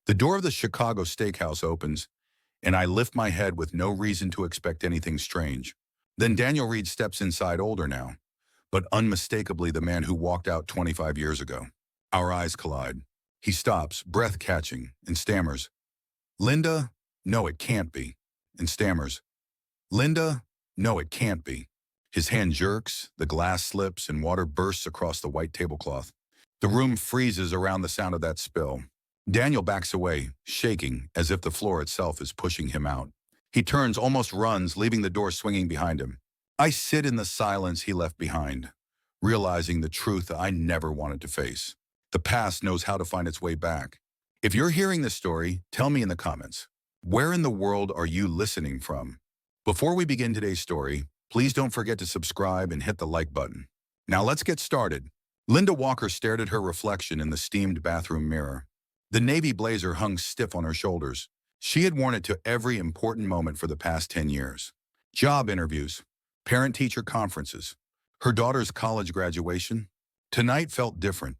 The door of the Chicago steakhouse opens, and I lift my head with no reason to expect anything strange. Then Daniel Reed steps inside, older now, but unmistakably the man who walked out 25 years ago. Our eyes collide. He stops, breath catching, and stammers, "Linda, no, it can't be," and stammers, "Linda, no, it can't be." His hand jerks, the glass slips, and water bursts across the white tablecloth. The room freezes around the sound of that spill. Daniel backs away, shaking, as if the floor itself is pushing him out. He turns, almost runs, leaving the door swinging behind him. I sit in the silence he left behind, realizing the truth I never wanted to face. The past knows how to find its way back. If you're hearing this story, tell me in the comments, where in the world are you listening from? Before we begin today's story, please don't forget to subscribe and hit the like button. Now let's get started. Linda Walker stared at her reflection in the steamed bathroom mirror. The navy blazer hung stiff on her shoulders. She had worn it to every important moment for the past 10 years. Job interviews, parent-teacher conferences, her daughter's college graduation. Tonight felt different.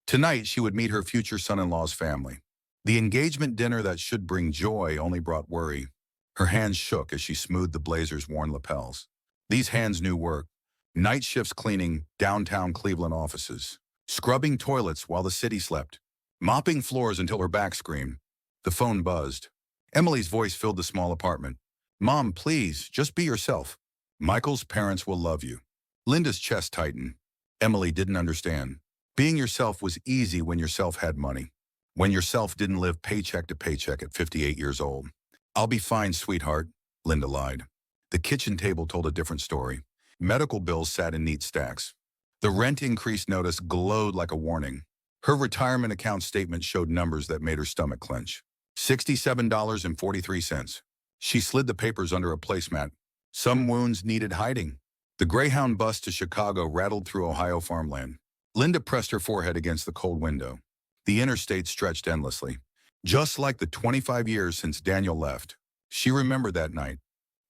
Tonight she would meet her future son-in-law's family. The engagement dinner that should bring joy only brought worry. Her hands shook as she smoothed the blazer's worn lapels. These hands knew work. Night shifts cleaning downtown Cleveland offices, scrubbing toilets while the city slept, mopping floors until her back screamed. The phone buzzed. Emily's voice filled the small apartment. "Mom, please, just be yourself. Michael's parents will love you." Linda's chest tightened. Emily didn't understand. Being yourself was easy when yourself had money. When yourself didn't live paycheck to paycheck at 58 years old. "I'll be fine, sweetheart," Linda lied. The kitchen table told a different story. Medical bills sat in neat stacks. The rent increase notice glowed like a warning. Her retirement account statement showed numbers that made her stomach clench. $67.43. She slid the papers under a placemat. Some wounds needed hiding. The Greyhound bus to Chicago rattled through Ohio farmland. Linda pressed her forehead against the cold window. The interstate stretched endlessly. Just like the 25 years since Daniel left. She remembered that night.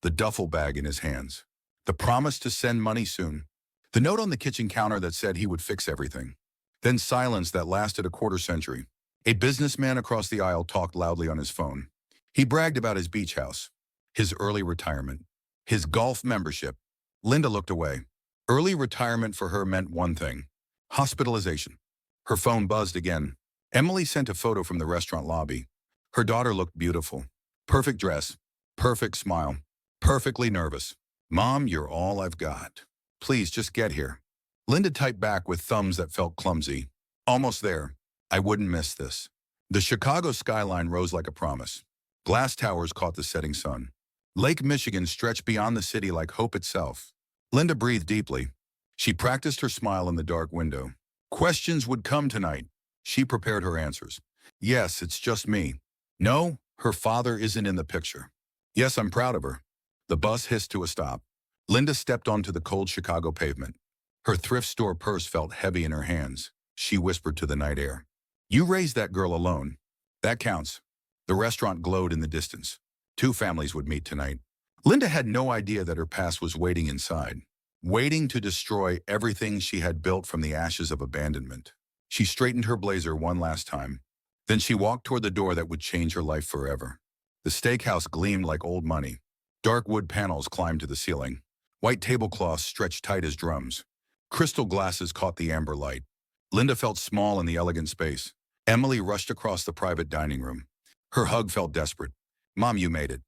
The duffel bag in his hands. The promise to send money soon. The note on the kitchen counter that said he would fix everything. Then silence that lasted a quarter century. A businessman across the aisle talked loudly on his phone. He bragged about his beach house, his early retirement, his golf membership. Linda looked away. Early retirement for her meant one thing: hospitalization. Her phone buzzed again. Emily sent a photo from the restaurant lobby. Her daughter looked beautiful. Perfect dress, perfect smile, perfectly nervous. "Mom, you're all I've got. Please just get here." Linda typed back with thumbs that felt clumsy. "Almost there. I wouldn't miss this." The Chicago skyline rose like a promise. Glass towers caught the setting sun. Lake Michigan stretched beyond the city like hope itself. Linda breathed deeply. She practiced her smile in the dark window. Questions would come tonight. She prepared her answers. "Yes, it's just me." "No, her father isn't in the picture." "Yes, I'm proud of her." The bus hissed to a stop. Linda stepped onto the cold Chicago pavement. Her thrift store purse felt heavy in her hands. She whispered to the night air, "You raised that girl alone. That counts." The restaurant glowed in the distance. 2 families would meet tonight. Linda had no idea that her past was waiting inside, waiting to destroy everything she had built from the ashes of abandonment. She straightened her blazer one last time. Then she walked toward the door that would change her life forever. The steakhouse gleamed like old money. Dark wood panels climbed to the ceiling. White tablecloths stretched tight as drums. Crystal glasses caught the amber light. Linda felt small in the elegant space. Emily rushed across the private dining room. Her hug felt desperate. "Mom, you made it."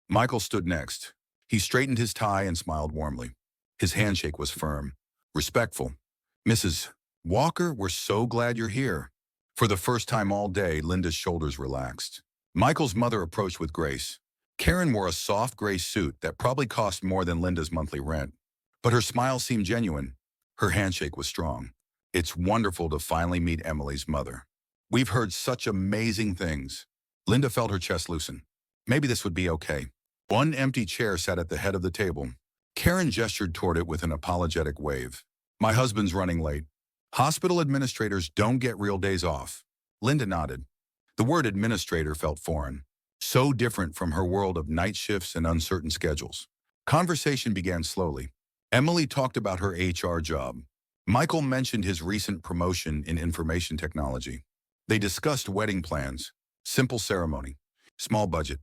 Michael stood next. He straightened his tie and smiled warmly. His handshake was firm, respectful. "Mrs. Walker, we're so glad you're here." For the first time all day, Linda's shoulders relaxed. Michael's mother approached with grace. Karen wore a soft gray suit that probably cost more than Linda's monthly rent. But her smile seemed genuine. Her handshake was strong. "It's wonderful to finally meet Emily's mother. We've heard such amazing things." Linda felt her chest loosen. Maybe this would be okay. One empty chair sat at the head of the table. Karen gestured toward it with an apologetic wave. "My husband's running late. Hospital administrators don't get real days off." Linda nodded. The word administrator felt foreign, so different from her world of night shifts and uncertain schedules. Conversation began slowly. Emily talked about her HR job. Michael mentioned his recent promotion in information technology. They discussed wedding plans, Simple ceremony. Small budget.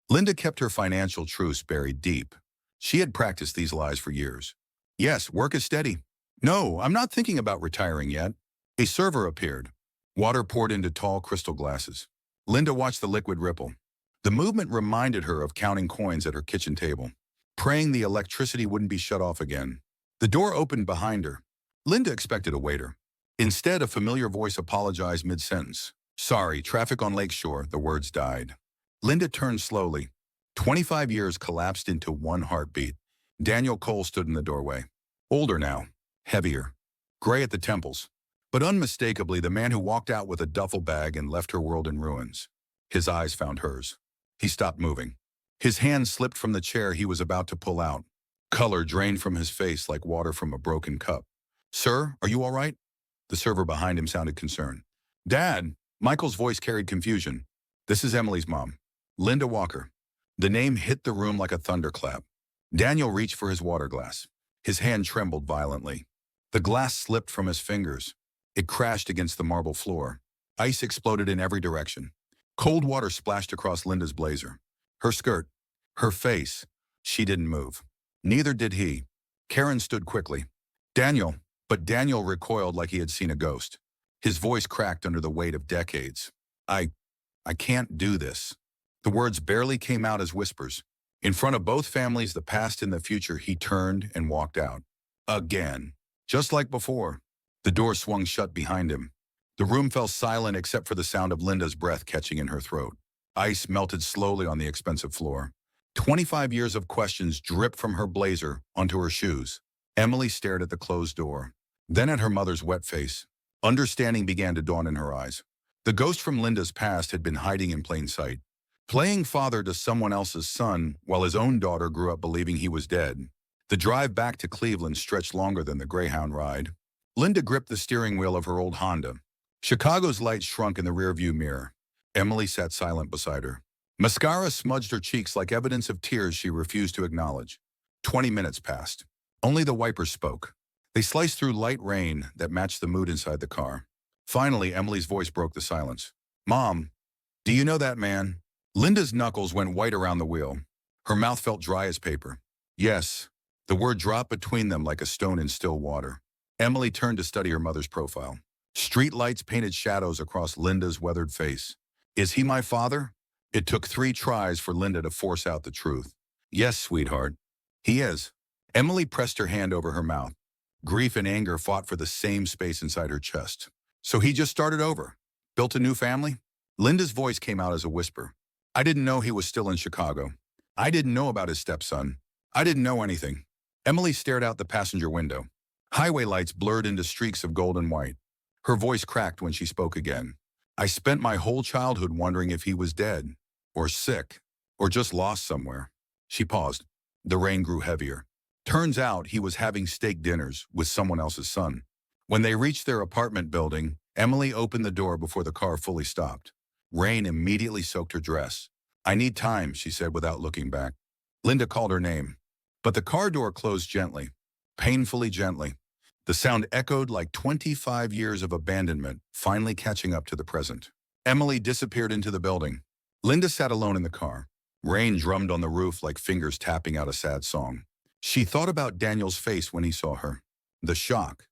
Linda kept her financial truths buried deep. She had practiced these lies for years. Yes, work is steady. No, I'm not thinking about retiring yet. A server appeared. Water poured into tall crystal glasses. Linda watched the liquid ripple. The movement reminded her of counting coins at her kitchen table, praying the electricity wouldn't be shut off again. The door opened behind her. Linda expected a waiter. Instead, a familiar voice apologized mid-sentence. Sorry, traffic on Lakeshore, the words died. Linda turned slowly. 25 years collapsed into one heartbeat. Daniel Cole stood in the doorway. Older now, heavier, gray at the temples, but unmistakably the man who walked out with a duffel bag and left her world in ruins. His eyes found hers. He stopped moving. His hand slipped from the chair he was about to pull out. Color drained from his face like water from a broken cup. Sir, are you all right? The server behind him sounded concerned. Dad, Michael's voice carried confusion. This is Emily's mom, Linda Walker. The name hit the room like a thunderclap. Daniel reached for his water glass. His hand trembled violently. The glass slipped from his fingers. It crashed against the marble floor. Ice exploded in every direction. Cold water splashed across Linda's blazer. Her skirt, her face. She didn't move. Neither did he. Karen stood quickly. Daniel, but Daniel recoiled like he had seen a ghost. His voice cracked under the weight of decades. I can't do this. The words barely came out as whispers. In front of both families, the past and the future, he turned and walked out. Again. Just like before. The door swung shut behind him. The room fell silent except for the sound of Linda's breath catching in her throat. Ice melted slowly on the expensive floor. 25 years of questions dripped from her blazer onto her shoes. Emily stared at the closed door, then at her mother's wet face. Understanding began to dawn in her eyes. The ghost from Linda's past had been hiding in plain sight, playing father to someone else's son while his own daughter grew up believing he was dead. The drive back to Cleveland stretched longer than the Greyhound ride. Linda gripped the steering wheel of her old Honda. Chicago's lights shrunk in the rearview mirror. Emily sat silent beside her. Mascara smudged her cheeks like evidence of tears she refused to acknowledge. 20 minutes passed. Only the wipers spoke. They sliced through light rain that matched the mood inside the car. Finally, Emily's voice broke the silence. Mom, do you know that man? Linda's knuckles went white around the wheel. Her mouth felt dry as paper. Yes. The word dropped between them like a stone in still water. Emily turned to study her mother's profile. Street lights painted shadows across Linda's weathered face. Is he my father? It took 3 tries for Linda to force out the truth. Yes, sweetheart. He is. Emily pressed her hand over her mouth. Grief and anger fought for the same space inside her chest. So he just started over. Built a new family? Linda's voice came out as a whisper. I didn't know he was still in Chicago. I didn't know about his stepson. I didn't know anything. Emily stared out the passenger window. Highway lights blurred into streaks of gold and white. Her voice cracked when she spoke again. I spent my whole childhood wondering if he was dead, or sick, or just lost somewhere. She paused. The rain grew heavier. Turns out he was having steak dinners with someone else's son. When they reached their apartment building, Emily opened the door before the car fully stopped. Rain immediately soaked her dress. I need time, she said without looking back. Linda called her name. But the car door closed gently, painfully gently. The sound echoed like 25 years of abandonment, finally catching up to the present. Emily disappeared into the building. Linda sat alone in the car. Rain drummed on the roof like fingers tapping out a sad song. She thought about Daniel's face when he saw her. The shock,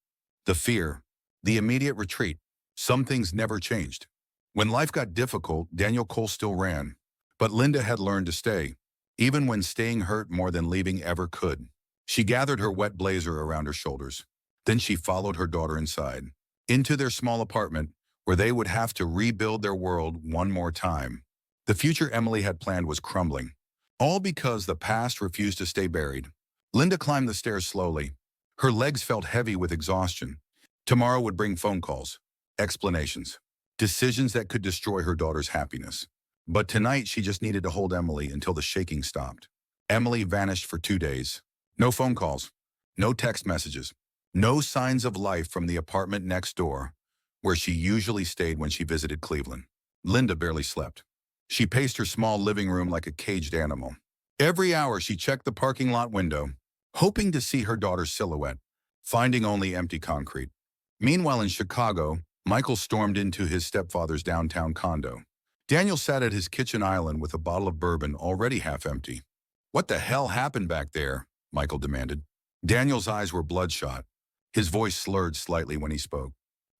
the fear, the immediate retreat. Some things never changed. When life got difficult, Daniel Cole still ran. But Linda had learned to stay, even when staying hurt more than leaving ever could. She gathered her wet blazer around her shoulders. Then she followed her daughter inside, into their small apartment, where they would have to rebuild their world one more time. The future Emily had planned was crumbling, all because the past refused to stay buried. Linda climbed the stairs slowly. Her legs felt heavy with exhaustion. Tomorrow would bring phone calls, explanations, decisions that could destroy her daughter's happiness. But tonight she just needed to hold Emily until the shaking stopped. Emily vanished for 2 days. No phone calls, no text messages, no signs of life from the apartment next door, where she usually stayed when she visited Cleveland. Linda barely slept. She paced her small living room like a caged animal. Every hour she checked the parking lot window, hoping to see her daughter's silhouette, finding only empty concrete. Meanwhile in Chicago, Michael stormed into his stepfather's downtown condo. Daniel sat at his kitchen island with a bottle of bourbon already half empty. "What the hell happened back there?" Michael demanded. Daniel's eyes were bloodshot. His voice slurred slightly when he spoke.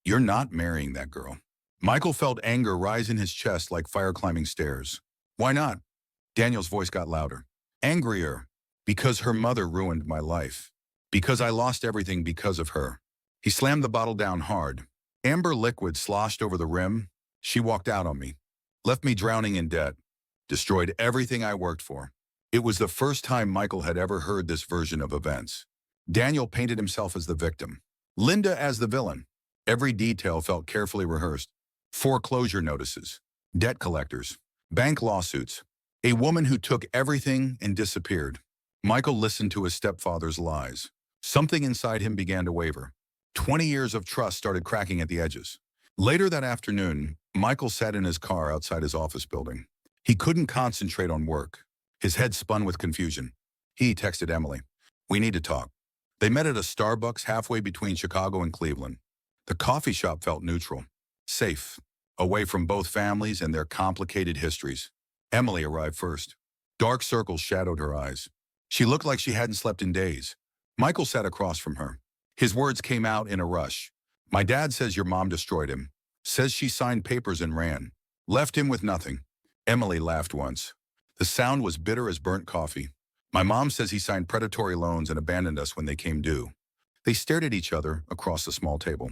"You're not marrying that girl." Michael felt anger rise in his chest like fire climbing stairs. "Why not?" Daniel's voice got louder. "Angrier. Because her mother ruined my life. Because I lost everything because of her." He slammed the bottle down hard. Amber liquid sloshed over the rim. "She walked out on me. Left me drowning in debt. Destroyed everything I worked for." It was the first time Michael had ever heard this version of events. Daniel painted himself as the victim, Linda as the villain. Every detail felt carefully rehearsed. Foreclosure notices, debt collectors, bank lawsuits, a woman who took everything and disappeared. Michael listened to his stepfather's lies. Something inside him began to waver. 20 years of trust started cracking at the edges. Later that afternoon, Michael sat in his car outside his office building. He couldn't concentrate on work. His head spun with confusion. He texted Emily, "We need to talk." They met at a Starbucks halfway between Chicago and Cleveland. The coffee shop felt neutral, safe, away from both families and their complicated histories. Emily arrived first. Dark circles shadowed her eyes. She looked like she hadn't slept in days. Michael sat across from her. His words came out in a rush. "My dad says your mom destroyed him. Says she signed papers and ran. Left him with nothing." Emily laughed once. The sound was bitter as burnt coffee. "My mom says he signed predatory loans and abandoned us when they came due." They stared at each other across the small table.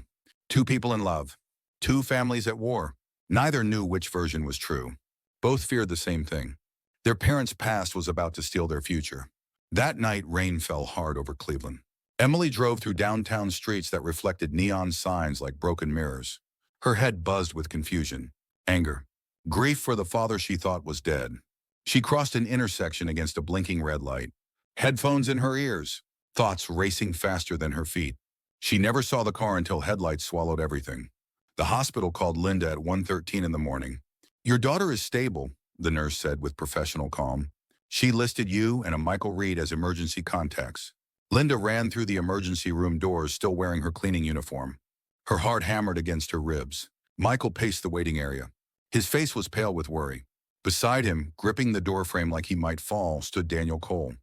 Two people in love. Two families at war. Neither knew which version was true. Both feared the same thing. Their parents' past was about to steal their future. That night, rain fell hard over Cleveland. Emily drove through downtown streets that reflected neon signs like broken mirrors. Her head buzzed with confusion, anger, grief for the father she thought was dead. She crossed an intersection against a blinking red light. Headphones in her ears, thoughts racing faster than her feet. She never saw the car until headlights swallowed everything. The hospital called Linda at 1:13 in the morning. "Your daughter is stable," the nurse said with professional calm. "She listed you and a Michael Reed as emergency contacts." Linda ran through the emergency room doors still wearing her cleaning uniform. Her heart hammered against her ribs. Michael paced the waiting area. His face was pale with worry. Beside him, gripping the doorframe like he might fall, stood Daniel Cole.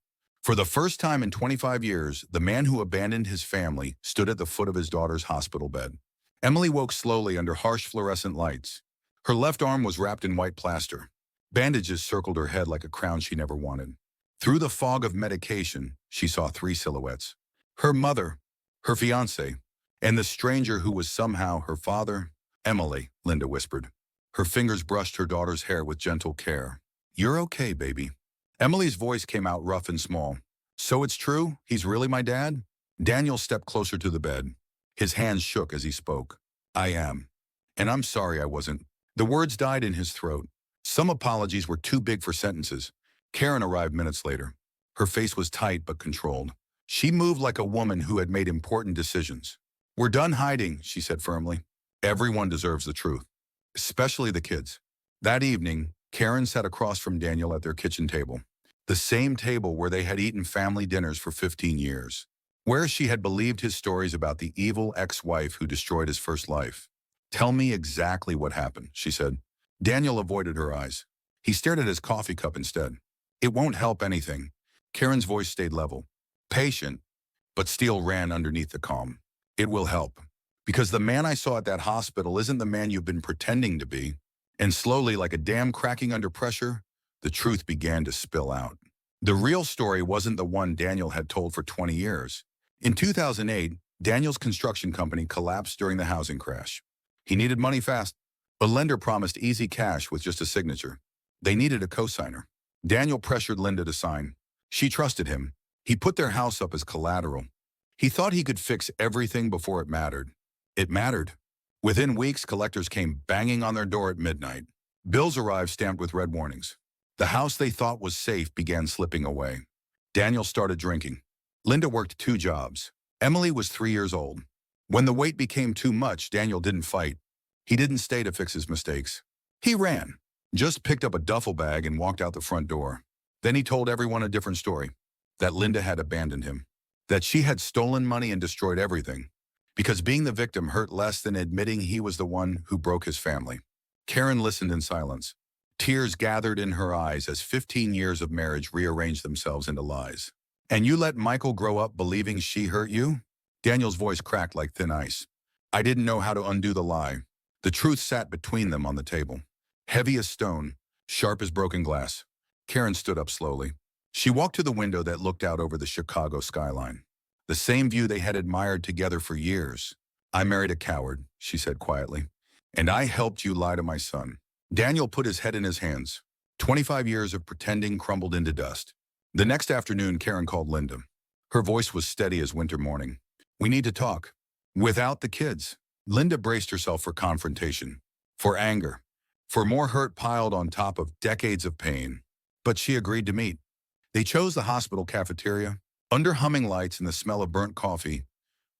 For the first time in 25 years, the man who abandoned his family stood at the foot of his daughter's hospital bed. Emily woke slowly under harsh fluorescent lights. Her left arm was wrapped in white plaster. Bandages circled her head like a crown she never wanted. Through the fog of medication, she saw three silhouettes. Her mother, her fiancé, and the stranger who was somehow her father. "Emily," Linda whispered. Her fingers brushed her daughter's hair with gentle care. "You're okay, baby." Emily's voice came out rough and small. "So it's true? He's really my dad?" Daniel stepped closer to the bed. His hands shook as he spoke. "I am. And I'm sorry I wasn't." The words died in his throat. Some apologies were too big for sentences. Karen arrived minutes later. Her face was tight but controlled. She moved like a woman who had made important decisions. "We're done hiding," she said firmly. "Everyone deserves the truth, especially the kids." That evening, Karen sat across from Daniel at their kitchen table. The same table where they had eaten family dinners for 15 years. Where she had believed his stories about the evil ex-wife who destroyed his first life. "Tell me exactly what happened," she said. Daniel avoided her eyes. He stared at his coffee cup instead. "It won't help anything." Karen's voice stayed level. Patient, but steel ran underneath the calm. "It will help. Because the man I saw at that hospital isn't the man you've been pretending to be." And slowly, like a dam cracking under pressure, the truth began to spill out. The real story wasn't the one Daniel had told for 20 years. In 2008, Daniel's construction company collapsed during the housing crash. He needed money fast. A lender promised easy cash with just a signature. They needed a cosigner. Daniel pressured Linda to sign. She trusted him. He put their house up as collateral. He thought he could fix everything before it mattered. It mattered. Within weeks, collectors came banging on their door at midnight. Bills arrived stamped with red warnings. The house they thought was safe began slipping away. Daniel started drinking. Linda worked 2 jobs. Emily was 3 years old. When the weight became too much, Daniel didn't fight. He didn't stay to fix his mistakes. He ran. Just picked up a duffel bag and walked out the front door. Then he told everyone a different story. That Linda had abandoned him. That she had stolen money and destroyed everything. Because being the victim hurt less than admitting he was the one who broke his family. Karen listened in silence. Tears gathered in her eyes as 15 years of marriage rearranged themselves into lies. And you let Michael grow up believing she hurt you? Daniel's voice cracked like thin ice. I didn't know how to undo the lie. The truth sat between them on the table. Heavy as stone, sharp as broken glass. Karen stood up slowly. She walked to the window that looked out over the Chicago skyline. The same view they had admired together for years. I married a coward, she said quietly. And I helped you lie to my son. Daniel put his head in his hands. 25 years of pretending crumbled into dust. The next afternoon, Karen called Linda. Her voice was steady as winter morning. We need to talk. Without the kids. Linda braced herself for confrontation, for anger, for more hurt piled on top of decades of pain. But she agreed to meet. They chose the hospital cafeteria. Under humming lights and the smell of burnt coffee,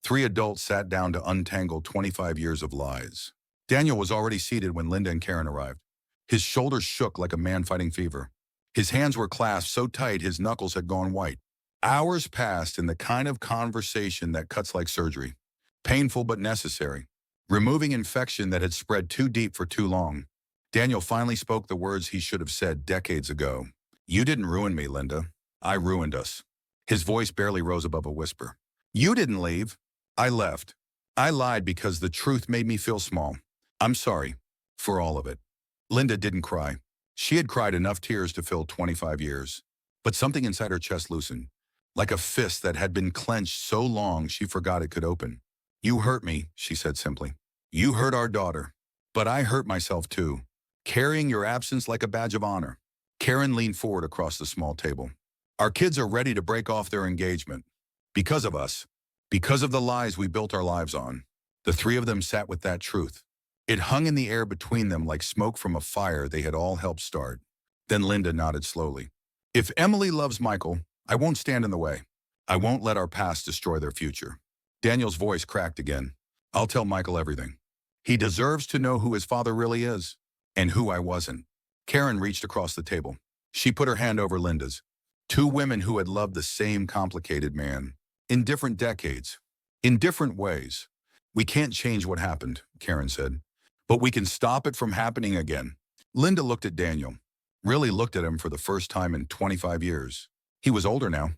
3 adults sat down to untangle 25 years of lies. Daniel was already seated when Linda and Karen arrived. His shoulders shook like a man fighting fever. His hands were clasped so tight his knuckles had gone white. Hours passed in the kind of conversation that cuts like surgery. Painful but necessary. Removing infection that had spread too deep for too long. Daniel finally spoke the words he should have said decades ago. You didn't ruin me, Linda. I ruined us. His voice barely rose above a whisper. You didn't leave. I left. I lied because the truth made me feel small. I'm sorry. For all of it. Linda didn't cry. She had cried enough tears to fill 25 years. But something inside her chest loosened. Like a fist that had been clenched so long she forgot it could open. You hurt me, she said simply. You hurt our daughter. But I hurt myself too. Carrying your absence like a badge of honor. Karen leaned forward across the small table. Our kids are ready to break off their engagement. Because of us. Because of the lies we built our lives on. The 3 of them sat with that truth. It hung in the air between them like smoke from a fire they had all helped start. Then Linda nodded slowly. If Emily loves Michael, I won't stand in the way. I won't let our past destroy their future. Daniel's voice cracked again. I'll tell Michael everything. He deserves to know who his father really is, and who I wasn't. Karen reached across the table. She put her hand over Linda's. 2 women who had loved the same complicated man. In different decades. In different ways. We can't change what happened, Karen said. But we can stop it from happening again. Linda looked at Daniel. Really looked at him for the first time in 25 years. He was older now.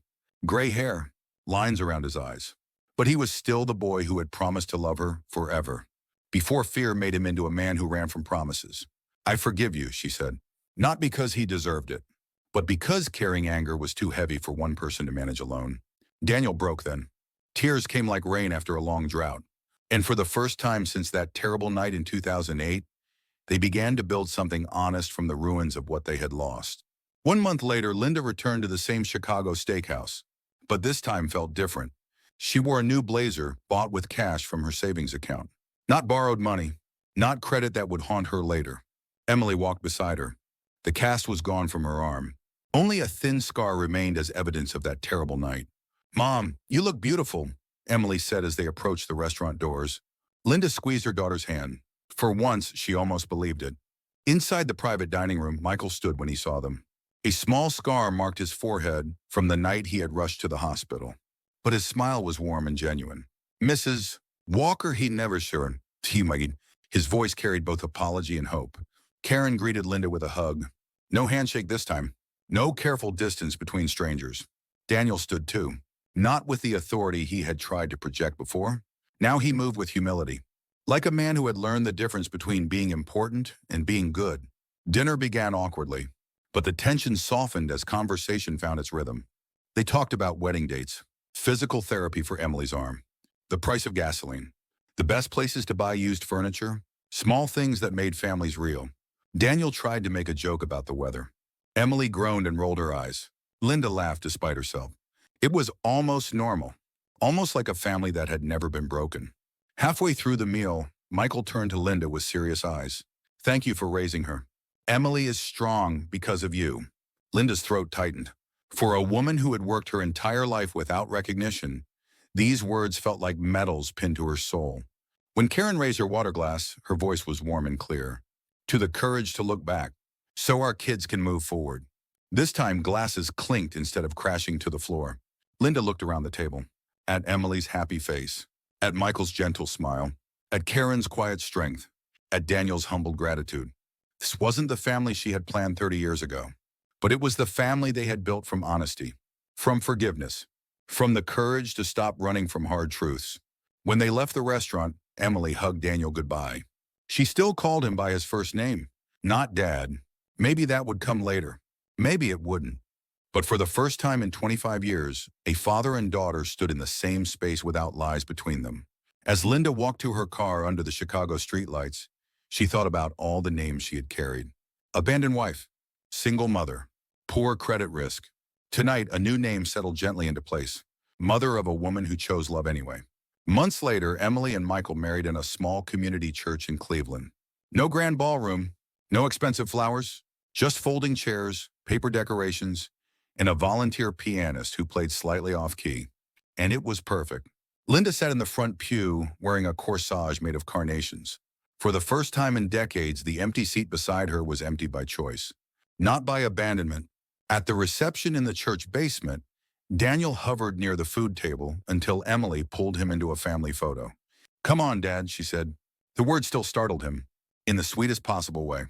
Gray hair. Lines around his eyes. But he was still the boy who had promised to love her forever. Before fear made him into a man who ran from promises. I forgive you, she said. Not because he deserved it, but because carrying anger was too heavy for one person to manage alone. Daniel broke then. Tears came like rain after a long drought. And for the first time since that terrible night in 2008, they began to build something honest from the ruins of what they had lost. 1 month later, Linda returned to the same Chicago steakhouse, but this time felt different. She wore a new blazer bought with cash from her savings account. Not borrowed money, not credit that would haunt her later. Emily walked beside her. The cast was gone from her arm. Only a thin scar remained as evidence of that terrible night. Mom, you look beautiful, Emily said as they approached the restaurant doors. Linda squeezed her daughter's hand. For once, she almost believed it. Inside the private dining room, Michael stood when he saw them. A small scar marked his forehead from the night he had rushed to the hospital. But his smile was warm and genuine. Mrs. Walker, he never sure. His voice carried both apology and hope. Karen greeted Linda with a hug. No handshake this time. No careful distance between strangers. Daniel stood too. Not with the authority he had tried to project before. Now he moved with humility. Like a man who had learned the difference between being important and being good. Dinner began awkwardly, but the tension softened as conversation found its rhythm. They talked about wedding dates, physical therapy for Emily's arm, the price of gasoline, the best places to buy used furniture, small things that made families real. Daniel tried to make a joke about the weather. Emily groaned and rolled her eyes. Linda laughed despite herself. It was almost normal, almost like a family that had never been broken. Halfway through the meal, Michael turned to Linda with serious eyes. Thank you for raising her. Emily is strong because of you. Linda's throat tightened. For a woman who had worked her entire life without recognition, these words felt like metals pinned to her soul. When Karen raised her water glass, her voice was warm and clear. To the courage to look back, so our kids can move forward. This time, glasses clinked instead of crashing to the floor. Linda looked around the table, at Emily's happy face, at Michael's gentle smile, at Karen's quiet strength, at Daniel's humbled gratitude. This wasn't the family she had planned 30 years ago, but it was the family they had built from honesty, from forgiveness, from the courage to stop running from hard truths. When they left the restaurant, Emily hugged Daniel goodbye. She still called him by his first name, not Dad. Maybe that would come later. Maybe it wouldn't. But for the first time in 25 years, a father and daughter stood in the same space without lies between them. As Linda walked to her car under the Chicago streetlights, she thought about all the names she had carried. Abandoned wife, single mother, poor credit risk. Tonight, a new name settled gently into place. Mother of a woman who chose love anyway. Months later, Emily and Michael married in a small community church in Cleveland. No grand ballroom, no expensive flowers, just folding chairs, paper decorations, and a volunteer pianist who played slightly off-key. And it was perfect. Linda sat in the front pew wearing a corsage made of carnations. For the first time in decades, the empty seat beside her was empty by choice, not by abandonment. At the reception in the church basement, Daniel hovered near the food table until Emily pulled him into a family photo. "Come on, Dad," she said. The word still startled him, in the sweetest possible way.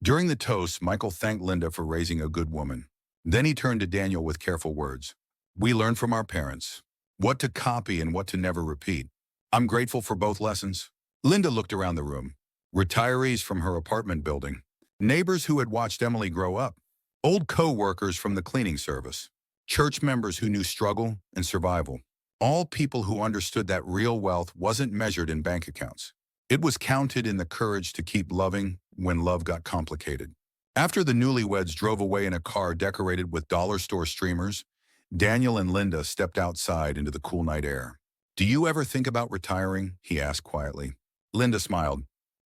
During the toast, Michael thanked Linda for raising a good woman. Then he turned to Daniel with careful words. "We learn from our parents, what to copy and what to never repeat. I'm grateful for both lessons." Linda looked around the room. Retirees from her apartment building, neighbors who had watched Emily grow up, old co-workers from the cleaning service, church members who knew struggle and survival. All people who understood that real wealth wasn't measured in bank accounts. It was counted in the courage to keep loving when love got complicated. After the newlyweds drove away in a car decorated with dollar store streamers, Daniel and Linda stepped outside into the cool night air. "Do you ever think about retiring?" he asked quietly. Linda smiled.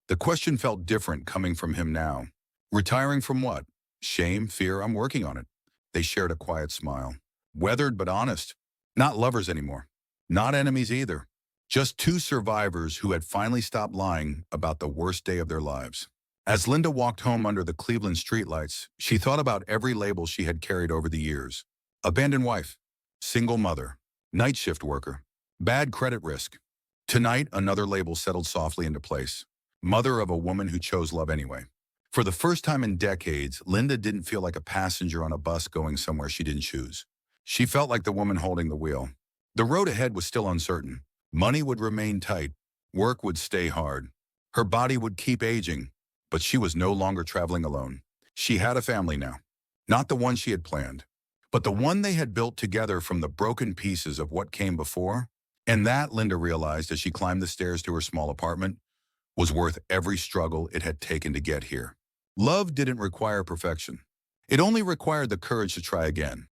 The question felt different coming from him now. "Retiring from what? Shame, fear, I'm working on it." They shared a quiet smile. Weathered but honest. Not lovers anymore. Not enemies either. Just two survivors who had finally stopped lying about the worst day of their lives. As Linda walked home under the Cleveland streetlights, she thought about every label she had carried over the years. Abandoned wife, single mother, night shift worker, bad credit risk. Tonight, another label settled softly into place. Mother of a woman who chose love anyway. For the first time in decades, Linda didn't feel like a passenger on a bus going somewhere she didn't choose. She felt like the woman holding the wheel. The road ahead was still uncertain. Money would remain tight. Work would stay hard. Her body would keep aging. But she was no longer traveling alone. She had a family now. Not the one she had planned, but the one they had built together from the broken pieces of what came before. And that, Linda realized as she climbed the stairs to her small apartment, was worth every struggle it had taken to get here. Love didn't require perfection. It only required the courage to try again.